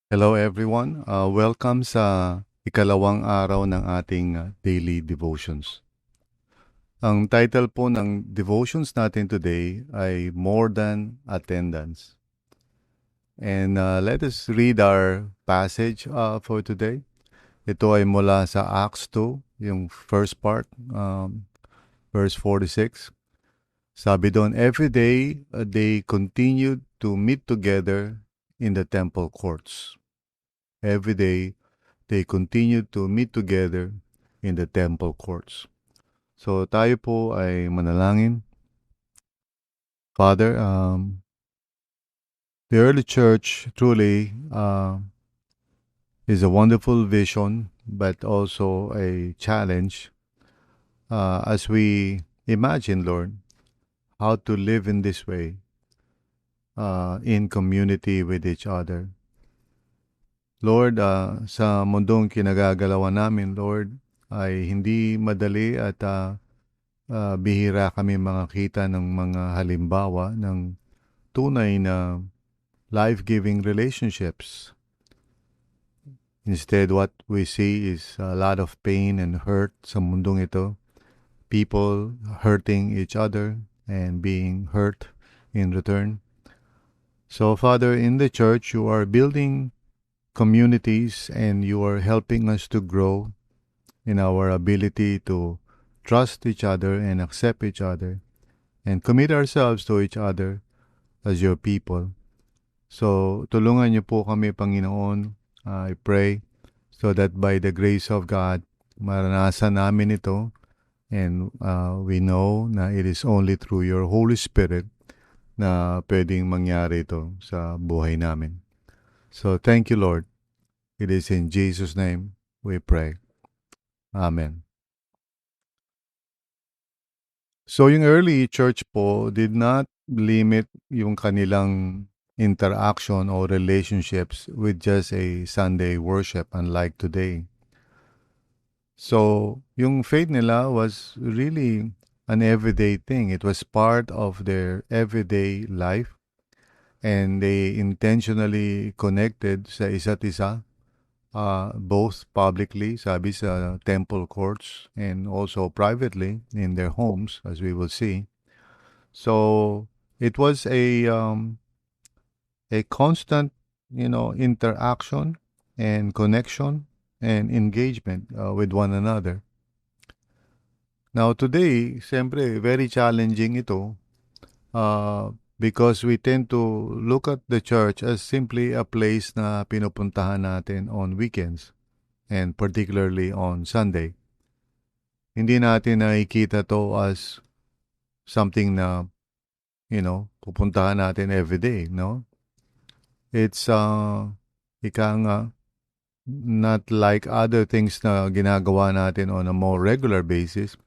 Hello everyone. Welcome sa ikalawang araw ng ating daily devotions. Ang title po ng devotions natin today ay More Than Attendance. And let us read our passage for today. Ito ay mula sa Acts 2, yung first part, verse 46. Sabi doon, every day they continued to meet together in the temple courts. Every day they continued to meet together in the temple courts. So tayo po ay manalangin. Father, the early church truly is a wonderful vision, but also a challenge as we imagine, Lord, how to live in this way in community with each other. Lord, sa mundong kinagagalawan namin, Lord, ay hindi madali at bihira kami makakita ng mga halimbawa ng tunay na life-giving relationships. Instead, what we see is a lot of pain and hurt sa mundong ito. People hurting each other and being hurt in return. So, Father, in the church, you are building communities and you are helping us to grow in our ability to trust each other and accept each other and commit ourselves to each other as your people. So, tulungan niyo po kami, Panginoon, I pray, so that by the grace of God, maranasan namin ito and we know na it is only through your Holy Spirit na pwedeng mangyari ito sa buhay namin. So, thank you, Lord. It is in Jesus' name we pray. Amen. So, yung early church po did not limit yung kanilang interaction or relationships with just a Sunday worship unlike today. So, yung faith nila was really an everyday thing. It was part of their everyday life and they intentionally connected sa isa't isa, both publicly, sabi sa temple courts, and also privately in their homes, as we will see. So, it was a constant, interaction and connection and engagement with one another. Now today, siyempre, very challenging ito because we tend to look at the church as simply a place na pinupuntahan natin on weekends and particularly on Sunday. Hindi natin nakikita to as something na, pupuntahan natin every day, no? It's, ika nga, not like other things na ginagawa natin on a more regular basis.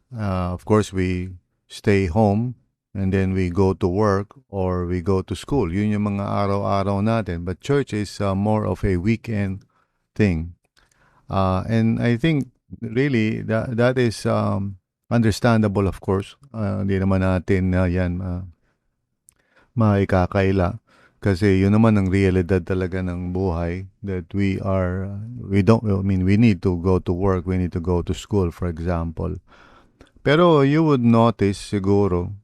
Of course, we stay home and then we go to work or we go to school. Yun yung mga araw-araw natin. But church is more of a weekend thing. And I think really that is understandable, of course. Hindi naman natin yan maikakaila. Kasi yun naman ang realidad talaga ng buhay that we need to go to work, we need to go to school, for example. Pero you would notice siguro,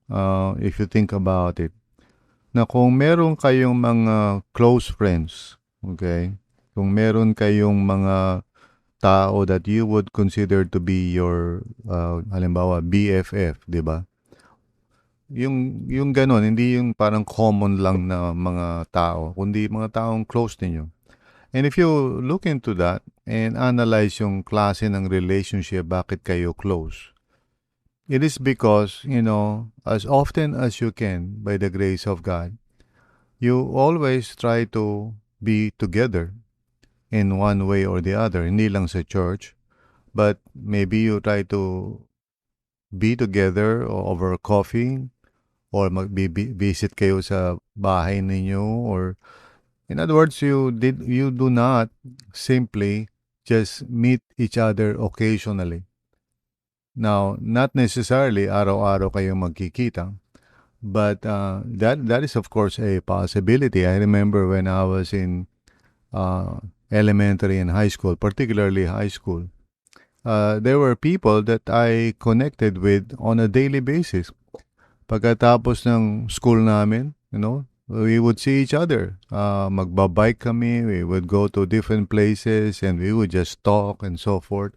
if you think about it, na kung meron kayong mga close friends, okay? Kung meron kayong mga tao that you would consider to be your, halimbawa, BFF, di ba? Yung ganon, hindi yung parang common lang na mga tao, kundi mga taong close ninyo. And if you look into that and analyze yung klase ng relationship, bakit kayo close? It is because, as often as you can, by the grace of God, you always try to be together in one way or the other. Hindi lang sa church, but maybe you try to be together over coffee or visit kayo sa bahay ninyo, or in other words, you do not simply just meet each other occasionally. Now, not necessarily araw-araw kayong magkikita, but that is of course a possibility. I remember when I was in uh, elementary and high school, particularly high school, there were people that I connected with on a daily basis. Pagkatapos ng school namin, we would see each other. Magbabike kami, we would go to different places, and we would just talk and so forth.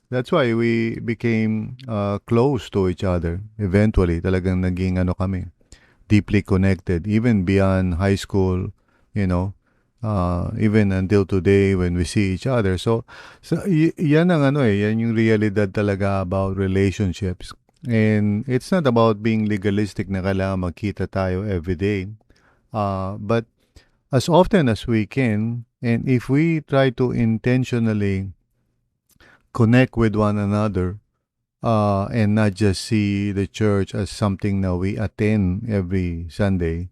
That's why we became close to each other. Eventually, talagang naging kami, deeply connected, even beyond high school, you know, even until today when we see each other. So yan ang yan yung realidad talaga about relationships. And it's not about being legalistic na kailangan magkita tayo every day. But as often as we can, and if we try to intentionally connect with one another, and not just see the church as something na we attend every Sunday,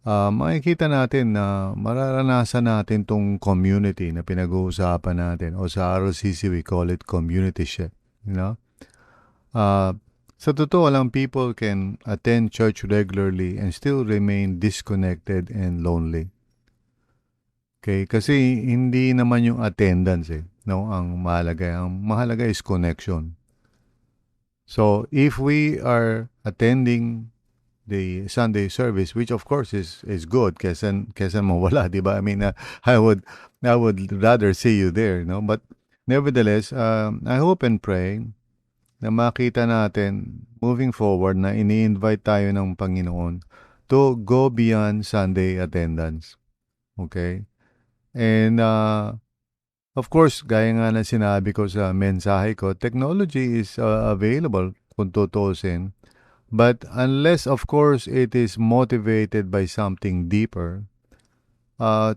makikita natin na mararanasan natin tong community na pinag-uusapan natin. O sa RLCC, we call it community ship. You know? Sa totoo lang, people can attend church regularly and still remain disconnected and lonely. Okay? Kasi hindi naman yung attendance no? Ang mahalaga. Ang mahalaga is connection. So, if we are attending the Sunday service, which of course is good, kesa mawala, di ba? I mean, I would rather see you there, no? But nevertheless, I hope and pray na makita natin moving forward na ini-invite tayo ng Panginoon to go beyond Sunday attendance. Okay? And of course, gaya nga na sinabi ko sa mensahe ko, technology is available kung tutusin. But unless, of course, it is motivated by something deeper,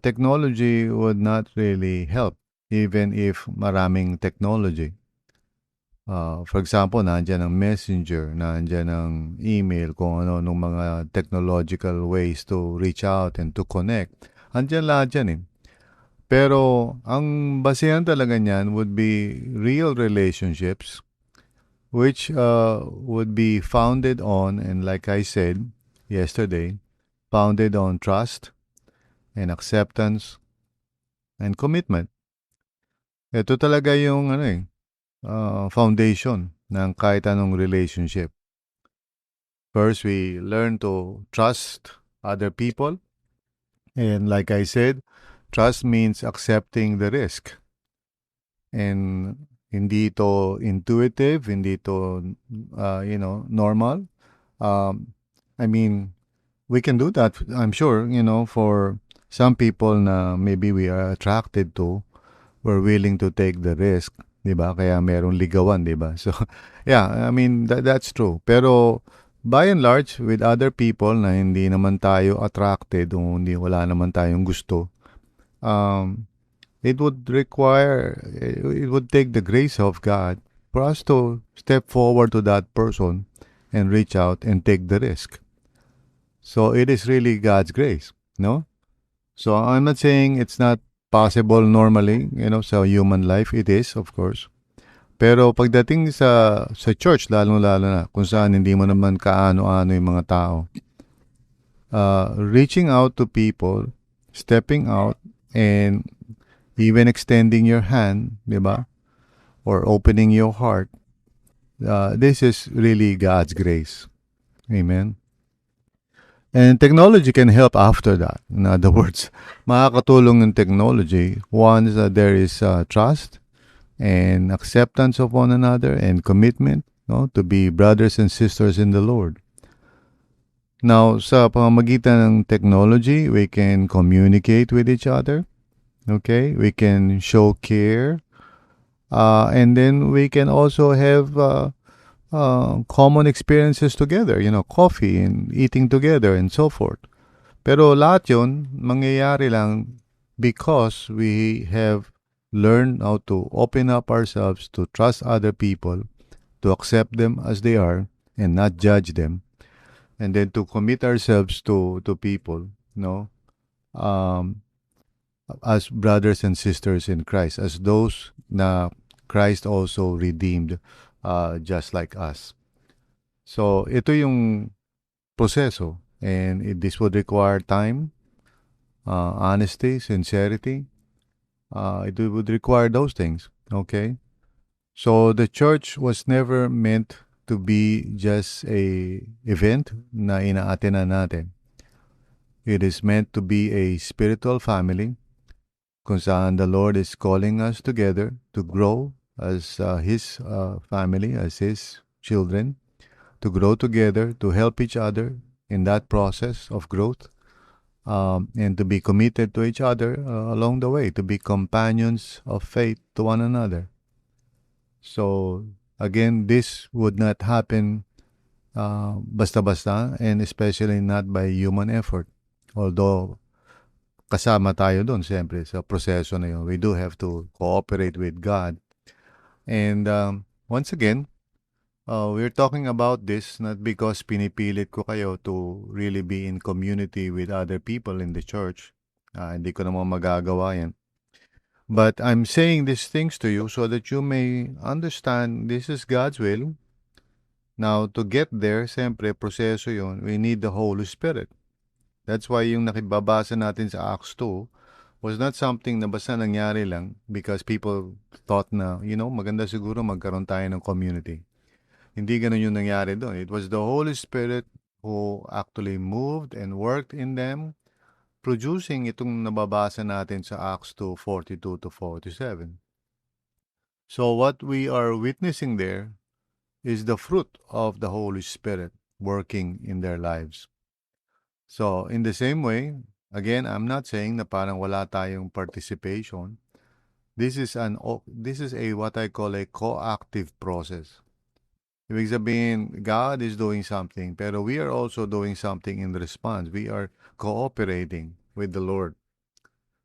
technology would not really help, even if maraming technology. For example, nandiyan ang messenger, nandiyan ang email, kung ano-anong mga technological ways to reach out and to connect. Andiyan lahat yan eh. Pero ang basehan talaga niyan would be real relationships which would be founded on, and like I said yesterday, founded on trust and acceptance and commitment. Ito talaga yung foundation ng kahit anong relationship. First, we learn to trust other people. And like I said, trust means accepting the risk. And hindi ito intuitive, hindi ito, normal. I mean, we can do that, I'm sure, for some people na maybe we are attracted to, we're willing to take the risk, di ba? Kaya merong ligawan, di ba? So, yeah, I mean, that's true. Pero, by and large, with other people na hindi naman tayo attracted o hindi wala naman tayong gusto, it would take the grace of God for us to step forward to that person and reach out and take the risk. So it is really God's grace, no? So I'm not saying it's not possible normally, sa human life. It is, of course. Pero pagdating sa church, lalong-lalo na, kung saan hindi mo naman kaano-ano yung mga tao, reaching out to people, stepping out, and even extending your hand, di ba? Or opening your heart. This is really God's grace. Amen. And technology can help after that. In other words, makakatulong ng technology once there is trust and acceptance of one another and commitment, to be brothers and sisters in the Lord. Now, sa pamamagitan ng technology, we can communicate with each other. Okay? We can show care. And then we can also have common experiences together, coffee and eating together and so forth. Pero lahat yun, mangyayari lang because we have learned how to open up ourselves to trust other people, to accept them as they are and not judge them, and then to commit ourselves to people, as brothers and sisters in Christ, as those na Christ also redeemed, just like us. So, ito yung proseso, and this would require time, honesty, sincerity, It would require those things. Okay? So the church was never meant to be just a event na ina-attenan natin. It is meant to be a spiritual family kung saan the Lord is calling us together to grow as His family, as His children, to grow together, to help each other in that process of growth, and to be committed to each other along the way, to be companions of faith to one another. So, again, this would not happen basta-basta, and especially not by human effort. Although, kasama tayo doon, siyempre, sa proseso na yun. We do have to cooperate with God. And once again, we're talking about this not because pinipilit ko kayo to really be in community with other people in the church. Hindi ko naman magagawa yan. But I'm saying these things to you so that you may understand this is God's will. Now, to get there, siyempre, proseso yun. We need the Holy Spirit. That's why yung nakibabasa natin sa Acts 2 was not something na basta nangyari lang because people thought na, maganda siguro magkaroon tayo ng community. Hindi ganun yung nangyari doon. It was the Holy Spirit who actually moved and worked in them, producing itong nababasa natin sa Acts 2:42 to 47. So what we are witnessing there is the fruit of the Holy Spirit working in their lives. So in the same way, again, I'm not saying na parang wala tayong participation. This is a what I call a co-active process. Ibig sabihin, God is doing something, pero we are also doing something in response. We are cooperating with the Lord.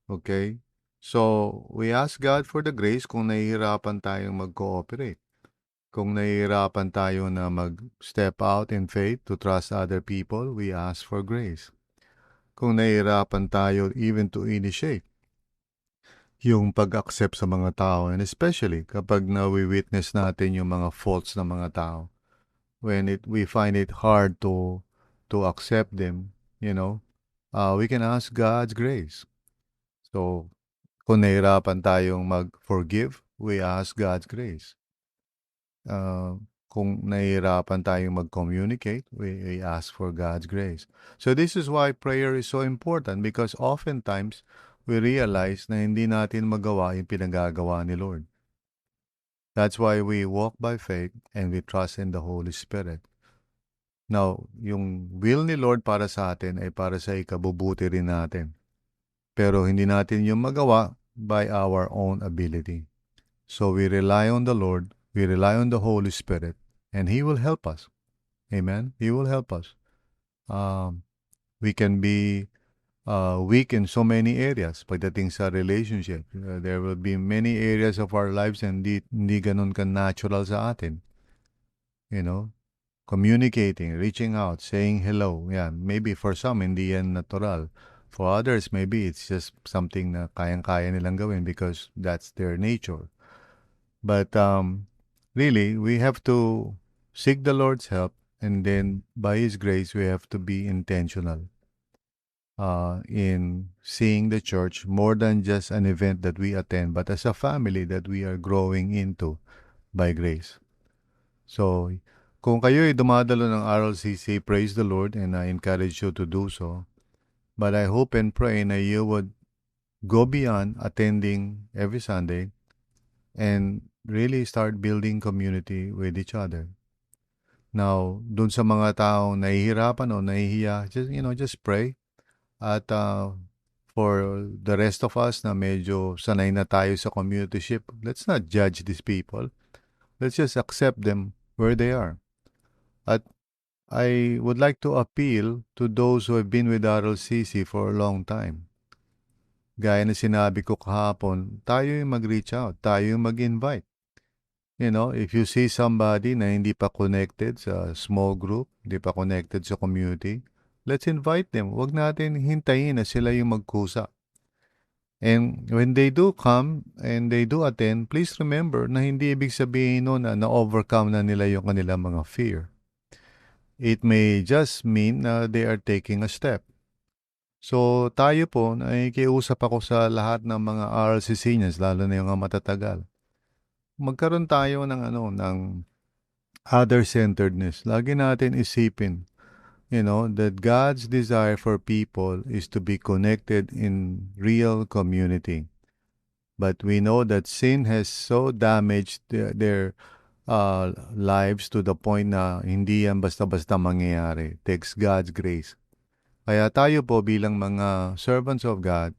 Okay? So, we ask God for the grace kung nahihirapan tayong mag-cooperate. Kung nahihirapan tayo na mag-step out in faith to trust other people, we ask for grace. Kung nahihirapan tayo even to initiate yung pag-accept sa mga tao, and especially kapag na-witness natin yung mga faults ng mga tao, when we find it hard to accept them, we can ask God's grace. So, kung nahirapan tayong mag-forgive, we ask God's grace. Kung nahirapan tayong mag-communicate, we ask for God's grace. So this is why prayer is so important because oftentimes we realize na hindi natin magawa yung pinagagawa ni Lord. That's why we walk by faith and we trust in the Holy Spirit. Now, yung will ni Lord para sa atin ay para sa ikabubuti rin natin. Pero hindi natin yung magawa by our own ability. So we rely on the Lord, we rely on the Holy Spirit, and He will help us. Amen? He will help us. We can be weak in so many areas pagdating sa relationship. There will be many areas of our lives and hindi ganun ka-natural sa atin. Communicating, reaching out, saying hello. Yeah, maybe for some, hindi yan natural. For others, maybe it's just something na kayang-kaya nilang gawin because that's their nature. But really, we have to seek the Lord's help, and then by His grace, we have to be intentional in seeing the church more than just an event that we attend, but as a family that we are growing into by grace. So, kung kayo ay dumadalo ng RLCC, praise the Lord, and I encourage you to do so. But I hope and pray na you would go beyond attending every Sunday and really start building community with each other. Now, dun sa mga taong nahihirapan o nahihiya, just pray. At for the rest of us na medyo sanay na tayo sa communityship, let's not judge these people. Let's just accept them where they are. At I would like to appeal to those who have been with RLCC for a long time. Gaya na sinabi ko kahapon, tayo yung mag-reach out, tayo yung mag-invite. If you see somebody na hindi pa connected sa small group, hindi pa connected sa community, let's invite them. Huwag natin hintayin na sila yung magkusa. And when they do come and they do attend, please remember na hindi ibig sabihin nun na na-overcome na nila yung kanilang mga fear. It may just mean na they are taking a step. So, tayo po, nakikiusap ako sa lahat ng mga RLC seniors, lalo na yung mga matatagal. Magkaroon tayo ng other-centeredness. Lagi natin isipin, that God's desire for people is to be connected in real community. But we know that sin has so damaged their lives to the point na hindi yan basta-basta mangyayari. It takes God's grace. Kaya tayo po bilang mga servants of God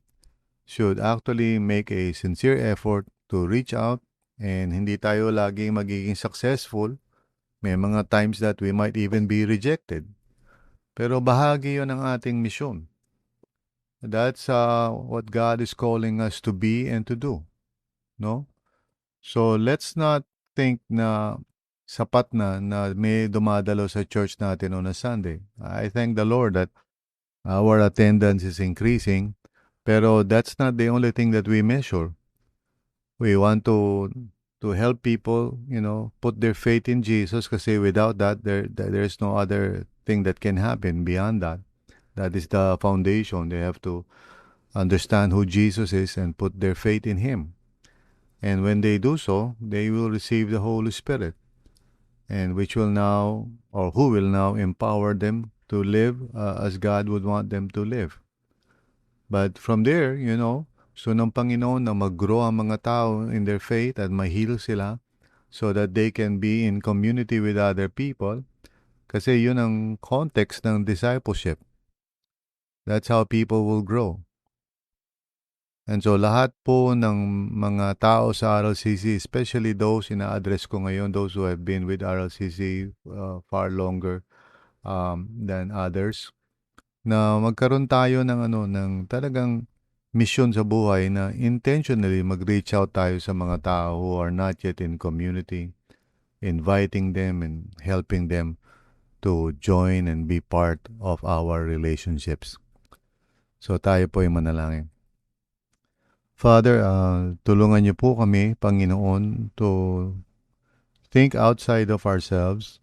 should actually make a sincere effort to reach out, and hindi tayo laging magiging successful. May mga times that we might even be rejected. Pero bahagi yon ng ating misyon. That's what God is calling us to be and to do. No? So let's not think na sapat na may dumadalo sa church natin on a Sunday. I thank the Lord that our attendance is increasing, pero that's not the only thing that we measure. We want to help people, put their faith in Jesus, kasi without that there's no other thing that can happen beyond that. That is the foundation. They have to understand who Jesus is and put their faith in him. And when they do so, they will receive the Holy Spirit, and which will now, or who will now empower them to live as God would want them to live. But from there, so ng Panginoon na mag-grow ang mga tao in their faith at ma-heal sila so that they can be in community with other people. Kasi yun ang context ng discipleship. That's how people will grow. And so lahat po ng mga tao sa RLCC, especially those ina-address ko ngayon, those who have been with RLCC far longer than others, na magkaroon tayo ng talagang mission sa buhay na intentionally mag-reach out tayo sa mga tao who are not yet in community, inviting them and helping them to join and be part of our relationships. So tayo po ay manalangin. Father, tulungan niyo po kami, Panginoon, to think outside of ourselves,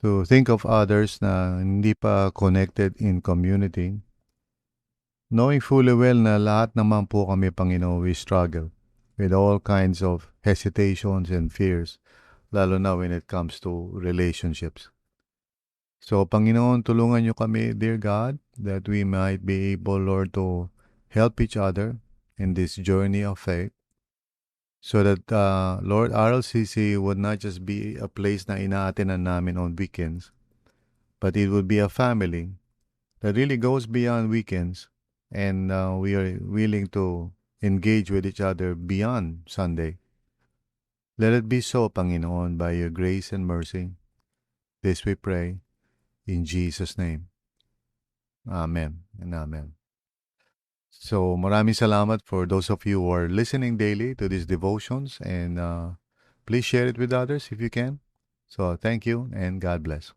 to think of others na hindi pa connected in community. Knowing fully well na lahat naman po kami, Panginoon, we struggle with all kinds of hesitations and fears, lalo na when it comes to relationships. So, Panginoon, tulungan niyo kami, dear God, that we might be able, Lord, to help each other in this journey of faith, so that, Lord, RLCC would not just be a place na inaatinan namin on weekends, but it would be a family that really goes beyond weekends, and we are willing to engage with each other beyond Sunday. Let it be so, Panginoon, by your grace and mercy. This we pray in Jesus' name. Amen and amen. So maraming salamat for those of you who are listening daily to these devotions, and please share it with others if you can. So thank you and God bless.